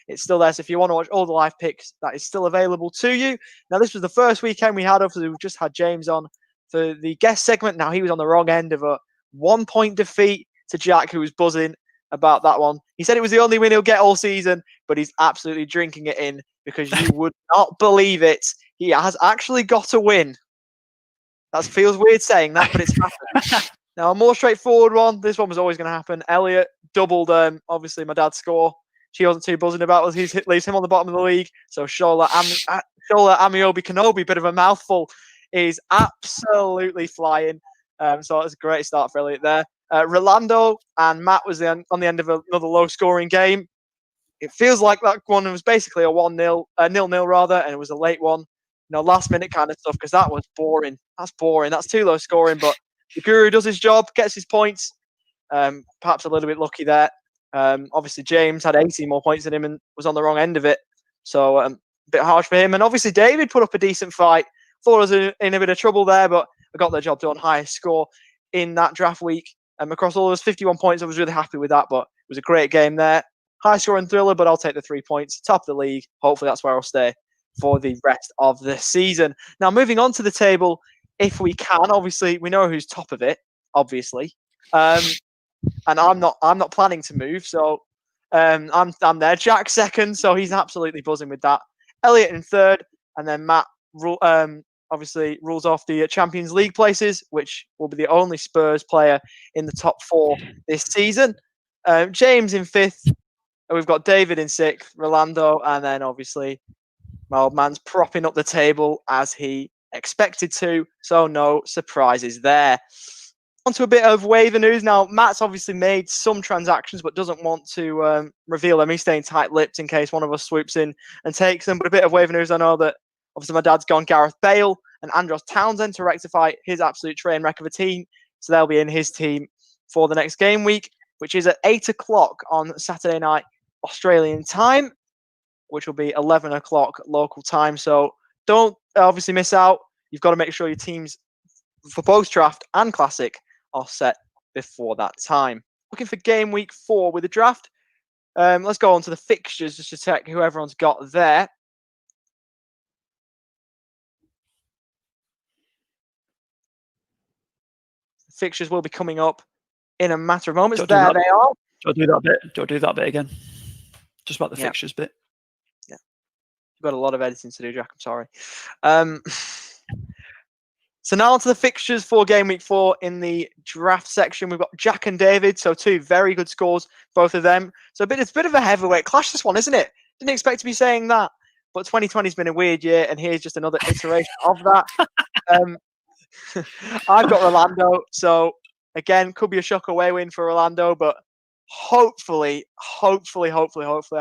It's still there. So if you want to watch all the live picks, that is still available to you. Now, this was the first weekend we had. Obviously, we've just had James on for the guest segment. Now, he was on the wrong end of a 1 point defeat to Jack, who was buzzing about that one. He said it was the only win he'll get all season, but he's absolutely drinking it in because you would not believe it. He has actually got a win. That feels weird saying that, but it's happened. Now, a more straightforward one. This one was always going to happen. Elliot doubled, obviously, my dad's score. She wasn't too buzzing about it. He leaves him on the bottom of the league. So Shola Amiobi Kenobi, bit of a mouthful, is absolutely flying. So it's a great start for Elliot there. Rolando and Matt was on the end of another low-scoring game. It feels like that one was basically a 1-0, 0-0 rather, and it was a late one. Last-minute kind of stuff, because that was boring. That's boring. That's too low scoring, but the Guru does his job, gets his points. Perhaps a little bit lucky there. Obviously, James had 18 more points than him and was on the wrong end of it. So a bit harsh for him. And obviously, David put up a decent fight. Thought I was in a bit of trouble there, but I got the job done. Highest score in that draft week. Across all those 51 points, I was really happy with that, but it was a great game there. High scoring thriller, but I'll take the 3 points. Top of the league. Hopefully, that's where I'll stay for the rest of the season. Now, moving on to the table, if we can. Obviously, we know who's top of it, obviously. And I'm not planning to move, so I'm there. Jack second, so he's absolutely buzzing with that. Elliot in third, and then Matt obviously rules off the Champions League places, which will be the only Spurs player in the top 4 this season. James in fifth, and we've got David in sixth, Rolando, and then obviously my old man's propping up the table as he expected to, so no surprises there. On to a bit of waiver news. Now, Matt's obviously made some transactions, but doesn't want to reveal them. He's staying tight-lipped in case one of us swoops in and takes them. But a bit of waiver news. I know that obviously my dad's gone Gareth Bale and Andros Townsend to rectify his absolute train wreck of a team. So they'll be in his team for the next game week, which is at 8 o'clock on Saturday night Australian time, which will be 11 o'clock local time. So don't obviously miss out. You've got to make sure your teams for both draft and classic are set before that time. Looking for game week 4 with the draft. Let's go on to the fixtures just to check who everyone's got there. Fixtures will be coming up in a matter of moments. There they are. Do I do that bit? Do I do that bit again? Just about the fixtures bit. Yeah. You've got a lot of editing to do, Jack. I'm sorry. So now on to the fixtures for game week 4 in the draft section. We've got Jack and David, so 2 very good scores, both of them. So it's a bit of a heavyweight clash, this one, isn't it? Didn't expect to be saying that, but 2020 has been a weird year, and here's just another iteration of that. I've got Rolando, so again, could be a shock away win for Rolando, but hopefully, I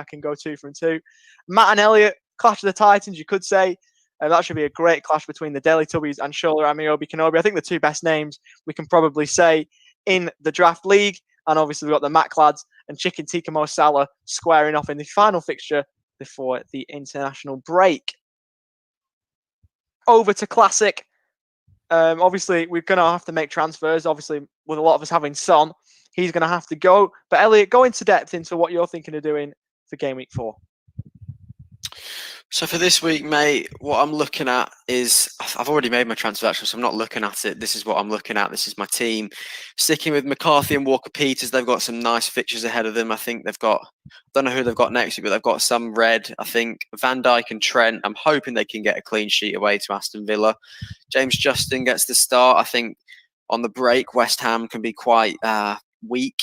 can go 2 from 2. Matt and Elliot, clash of the Titans, you could say. That should be a great clash between the Daily Tubbies and Shola Amiobi Kenobi. I think the 2 best names we can probably say in the draft league. And obviously, we've got the Mac lads and Chicken Tikka Mo Salah squaring off in the final fixture before the international break. Over to Classic. Obviously, we're going to have to make transfers. Obviously, with a lot of us having Son, he's going to have to go. But Elliot, go into depth into what you're thinking of doing for game week 4. So for this week, mate, what I'm looking at is I've already made my transfer actually, so I'm not looking at it. This is what I'm looking at. This is my team. Sticking with McCarthy and Walker Peters, they've got some nice fixtures ahead of them. I think they've got, don't know who they've got next week, but they've got some red. I think Van Dijk and Trent. I'm hoping they can get a clean sheet away to Aston Villa. James Justin gets the start. I think on the break, West Ham can be quite weak.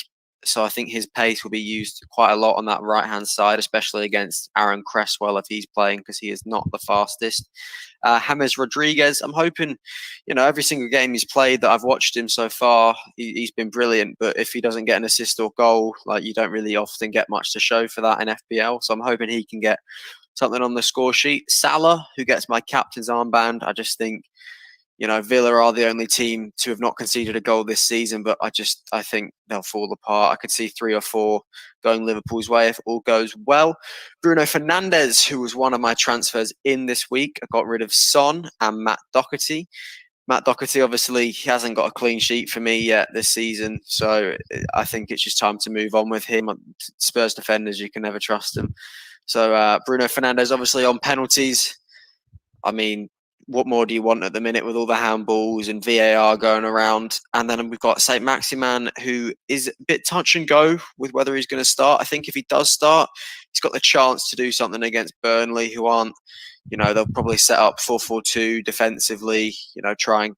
So I think his pace will be used quite a lot on that right-hand side, especially against Aaron Cresswell if he's playing, because he is not the fastest. James Rodriguez, I'm hoping, every single game he's played that I've watched him so far, he's been brilliant. But if he doesn't get an assist or goal, you don't really often get much to show for that in FPL. So I'm hoping he can get something on the score sheet. Salah, who gets my captain's armband, I just think, Villa are the only team to have not conceded a goal this season, but I think they'll fall apart. I could see 3 or 4 going Liverpool's way if all goes well. Bruno Fernandes, who was one of my transfers in this week, I got rid of Son and Matt Doherty. Matt Doherty, obviously, he hasn't got a clean sheet for me yet this season, so I think it's just time to move on with him. Spurs defenders, you can never trust them. So Bruno Fernandes, obviously, on penalties. I mean, what more do you want at the minute with all the handballs and VAR going around? And then we've got Saint Maximin, who is a bit touch and go with whether he's going to start. I think if he does start, he's got the chance to do something against Burnley, who aren't, they'll probably set up 4-4-2 defensively, try and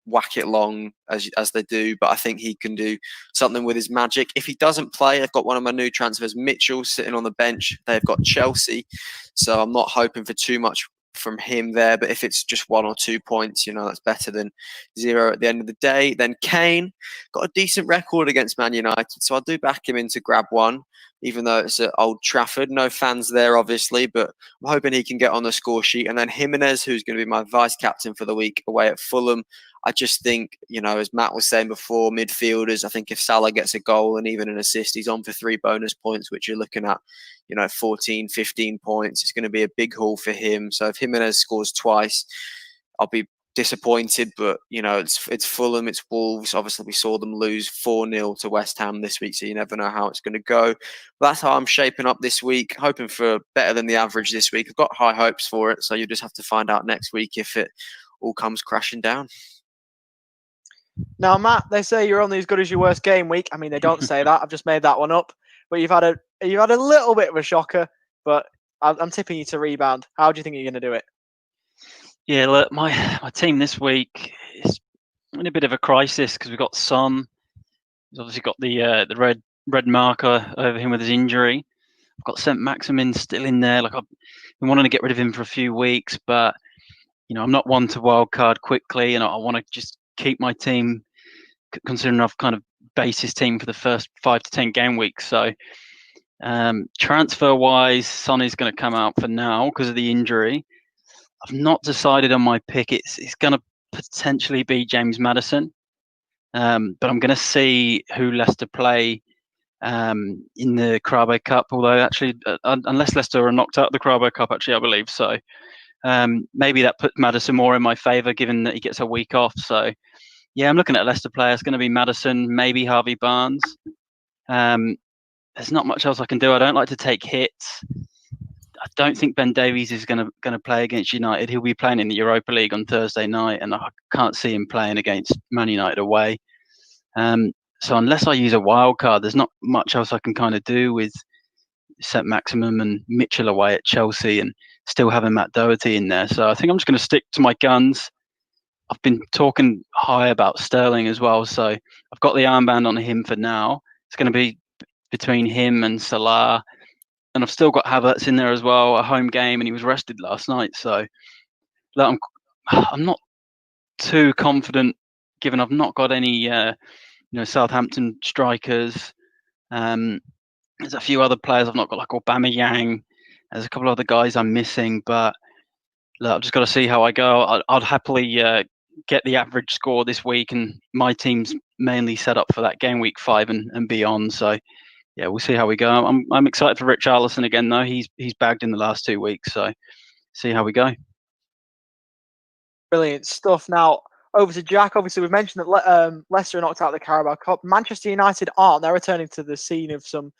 whack it long as they do. But I think he can do something with his magic. If he doesn't play, I've got one of my new transfers, Mitchell, sitting on the bench. They've got Chelsea. So I'm not hoping for too much from him there, but if it's just 1 or 2 points, that's better than 0 at the end of the day. Then Kane got a decent record against Man United, so I do back him in to grab one, even though it's at Old Trafford. No fans there, obviously, but I'm hoping he can get on the score sheet. And then Jimenez, who's going to be my vice captain for the week away at Fulham. I just think, as Matt was saying before, midfielders, I think if Salah gets a goal and even an assist, he's on for 3 bonus points, which you're looking at, 14, 15 points. It's going to be a big haul for him. So if Jimenez scores twice, I'll be disappointed. But, it's Fulham, it's Wolves. Obviously, we saw them lose 4-0 to West Ham this week, so you never know how it's going to go. But that's how I'm shaping up this week, hoping for better than the average this week. I've got high hopes for it, so you just have to find out next week if it all comes crashing down. Now, Matt, they say you're only as good as your worst game week. I mean, they don't say that. I've just made that one up. But you've had a little bit of a shocker, but I'm tipping you to rebound. How do you think you're going to do it? Yeah, look, my team this week is in a bit of a crisis because we've got Son. He's obviously got the red marker over him with his injury. I've got Saint Maximin still in there. I've been wanting to get rid of him for a few weeks, but I'm not one to wildcard quickly, and I want to just keep my team, considering I've kind of basis team for the first 5 to 10 game weeks. So transfer wise, Son is going to come out for now because of the injury. I've not decided on my pick. It's going to potentially be James Maddison, but I'm going to see who Leicester play in the Carabao Cup. Although actually, unless Leicester are knocked out of the Carabao Cup, actually I believe so. Maybe that puts Maddison more in my favour, given that he gets a week off. So, yeah, I'm looking at Leicester players. It's going to be Maddison, maybe Harvey Barnes. There's not much else I can do. I don't like to take hits. I don't think Ben Davies is going to play against United. He'll be playing in the Europa League on Thursday night, and I can't see him playing against Man United away. So unless I use a wild card, there's not much else I can kind of do with Saint Maximin and Mitchell away at Chelsea and still having Matt Doherty in there. So I think I'm just going to stick to my guns. I've been talking high about Sterling as well, so I've got the armband on him for now. It's going to be between him and Salah, and I've still got Havertz in there as well, a home game, and he was rested last night. So I'm not too confident, given I've not got any Southampton strikers. There's a few other players I've not got, like Aubameyang. There's a couple of other guys I'm missing, but look, I've just got to see how I go. I'd happily get the average score this week, and my team's mainly set up for that game week 5 and beyond. So yeah, we'll see how we go. I'm excited for Richarlison again, though. He's bagged in the last 2 weeks, so see how we go. Brilliant stuff. Now over to Jack. Obviously, we've mentioned that Leicester are knocked out of the Carabao Cup. Manchester United aren't. They're returning to the scene of some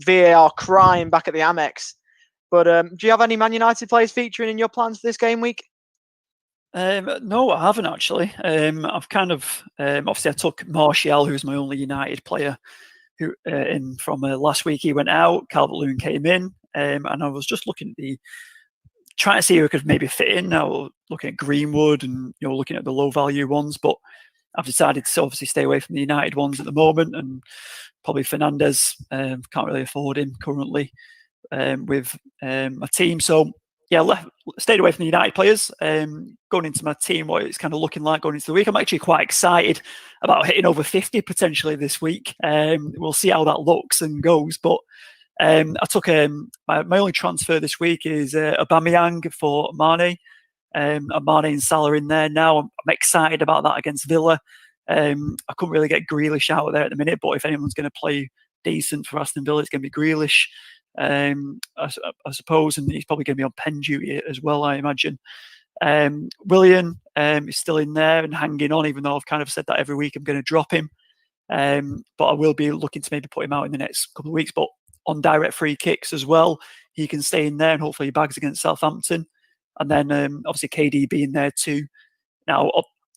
VAR crime back at the Amex. But do you have any Man United players featuring in your plans for this game week? No, I haven't actually. I've kind of obviously I took Martial, who's my only United player, who in from last week. He went out. Calvert-Lewin came in, and I was just looking at trying to see who could maybe fit in. Now looking at Greenwood and looking at the low value ones, but I've decided to obviously stay away from the United ones at the moment, and probably Fernandes. Can't really afford him currently with my team, so. Yeah, stayed away from the United players. Going into my team, what it's kind of looking like going into the week, I'm actually quite excited about hitting over 50 potentially this week. We'll see how that looks and goes. But I took my only transfer this week is Aubameyang for Mane. And Mane and Salah in there now. I'm excited about that against Villa. I couldn't really get Grealish out there at the minute, but if anyone's going to play decent for Aston Villa, it's going to be Grealish. I suppose, and he's probably going to be on pen duty as well, I imagine. Willian is still in there and hanging on, even though I've kind of said that every week I'm going to drop him. But I will be looking to maybe put him out in the next couple of weeks. But on direct free kicks as well, he can stay in there and hopefully he bags against Southampton. And then obviously KD being there too. Now,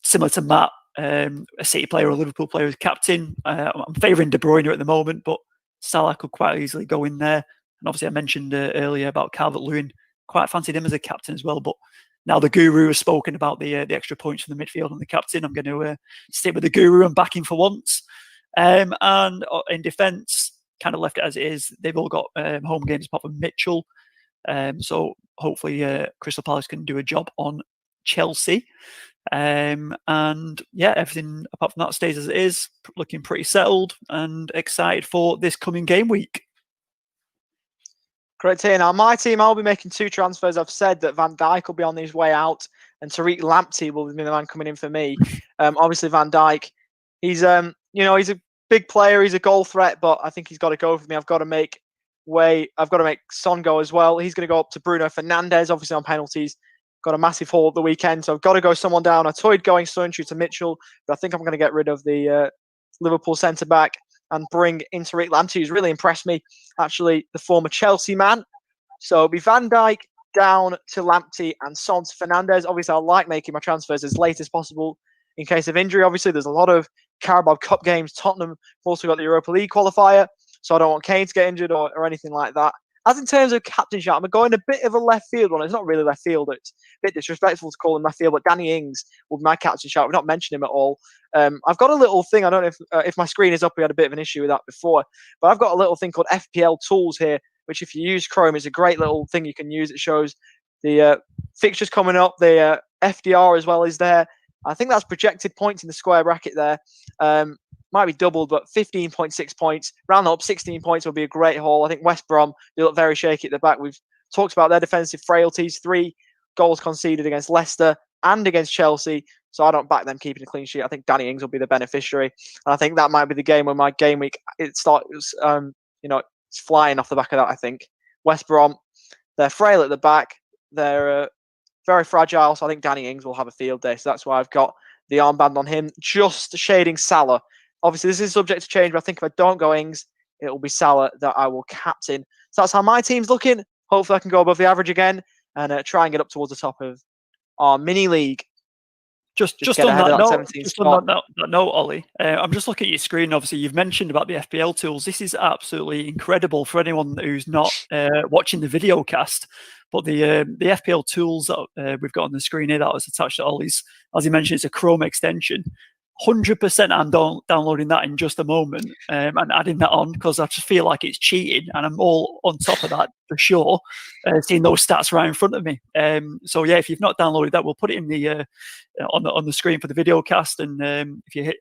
similar to Matt, a City player or a Liverpool player as captain. I'm favouring De Bruyne at the moment, but Salah could quite easily go in there. And obviously, I mentioned earlier about Calvert-Lewin. Quite fancied him as a captain as well. But now the Guru has spoken about the extra points from the midfield and the captain. I'm going to stick with the Guru and back him for once. And in defence, kind of left it as it is. They've all got home games apart from Mitchell. So hopefully Crystal Palace can do a job on Chelsea. And yeah, everything apart from that stays as it is. Looking pretty settled and excited for this coming game week. Correct here. Now, my team, I'll be making 2 transfers. I've said that Van Dijk will be on his way out, and Tariq Lamptey will be the man coming in for me. Obviously, Van Dijk, he's he's a big player. He's a goal threat, but I think he's got to go for me. I've got to make Son go as well. He's going to go up to Bruno Fernandes, obviously on penalties. Got a massive haul at the weekend, so I've got to go someone down. I toyed going Söyüncü to Mitchell, but I think I'm going to get rid of the Liverpool centre back and bring in Tariq Lamptey, who's really impressed me, actually, the former Chelsea man. So it'll be Van Dijk down to Lamptey and Son to Fernandes. Obviously, I like making my transfers as late as possible in case of injury. Obviously, there's a lot of Carabao Cup games. Tottenham have also got the Europa League qualifier, so I don't want Kane to get injured or anything like that. As in terms of captainship, I'm going a bit of a left field one. It's not really left field. It's a bit disrespectful to call him left field, but Danny Ings will be my captain shout. We've not mentioned him at all. I've got a little thing. I don't know if my screen is up. We had a bit of an issue with that before. But I've got a little thing called FPL Tools here, which if you use Chrome, is a great little thing you can use. It shows the fixtures coming up. The FDR as well is there. I think that's projected points in the square bracket there. Might be doubled, but 15.6 points. Round up, 16 points will be a great haul. I think West Brom, they look very shaky at the back. We've talked about their defensive frailties. 3 goals conceded against Leicester and against Chelsea. So I don't back them keeping a clean sheet. I think Danny Ings will be the beneficiary. And I think that might be the game where my game week, it's flying off the back of that, I think. West Brom, they're frail at the back. They're very fragile. So I think Danny Ings will have a field day. So that's why I've got the armband on him, just shading Salah. Obviously, this is subject to change, but I think if I don't go Ings, it will be Salah that I will captain. So that's how my team's looking. Hopefully, I can go above the average again and try and get up towards the top of our mini league. Just on that note, Ollie, I'm just looking at your screen. Obviously, you've mentioned about the FPL tools. This is absolutely incredible for anyone who's not watching the video cast. But the FPL tools that we've got on the screen here that was attached to Ollie's, as he mentioned, it's a Chrome extension. 100% I'm downloading that in just a moment and adding that on because I just feel like it's cheating and I'm all on top of that for sure, seeing those stats right in front of me. So yeah, if you've not downloaded that, we'll put it in the on the screen for the video cast, and if you hit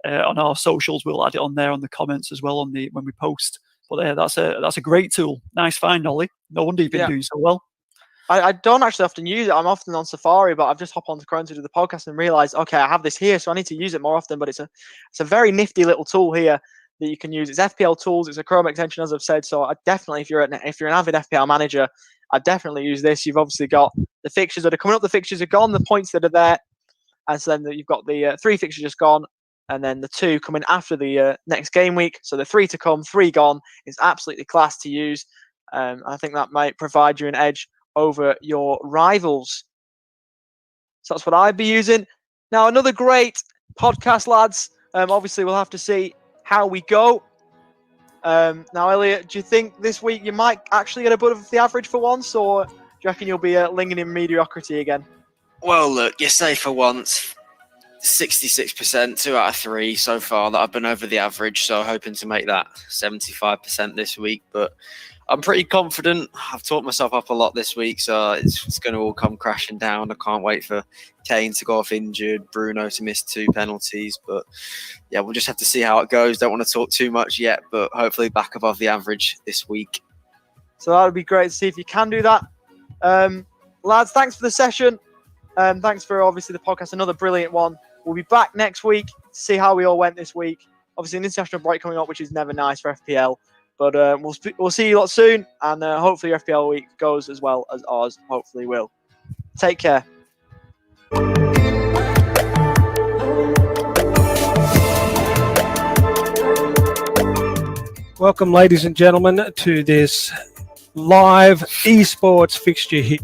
on our socials, we'll add it on there on the comments as well when we post. But that's a great tool. Nice find, Ollie. No wonder you've been doing so well. I don't actually often use it. I'm often on Safari, but I've just hopped onto Chrome to do the podcast and realised, okay, I have this here, so I need to use it more often. But it's a very nifty little tool here that you can use. It's FPL tools. It's a Chrome extension, as I've said. So I definitely, if you're an avid FPL manager, I definitely use this. You've obviously got the fixtures that are coming up. The fixtures are gone. The points that are there, and so then you've got the 3 fixtures just gone, and then the 2 coming after the next game week. So the 3 to come, 3 gone. It's absolutely class to use. I think that might provide you an edge over your rivals. So that's what I'd be using. Now, another great podcast, lads. Obviously, we'll have to see how we go. Now, Elliot, do you think this week you might actually get above the average for once, or do you reckon you'll be lingering in mediocrity again? Well, look, you're safe for once. 66%, 2 out of 3 so far that I've been over the average, so hoping to make that 75% this week. But I'm pretty confident. I've talked myself up a lot this week, so it's going to all come crashing down. I can't wait for Kane to go off injured, Bruno to miss 2 penalties. But yeah, we'll just have to see how it goes. Don't want to talk too much yet, but hopefully back above the average this week. So that would be great to see if you can do that. Lads, thanks for the session. Thanks for obviously the podcast, another brilliant one. We'll be back next week to see how we all went this week. Obviously, an international break coming up, which is never nice for FPL. But we'll see you lot soon, and hopefully your FPL week goes as well as ours hopefully will. Take care. Welcome, ladies and gentlemen, to this live esports fixture here.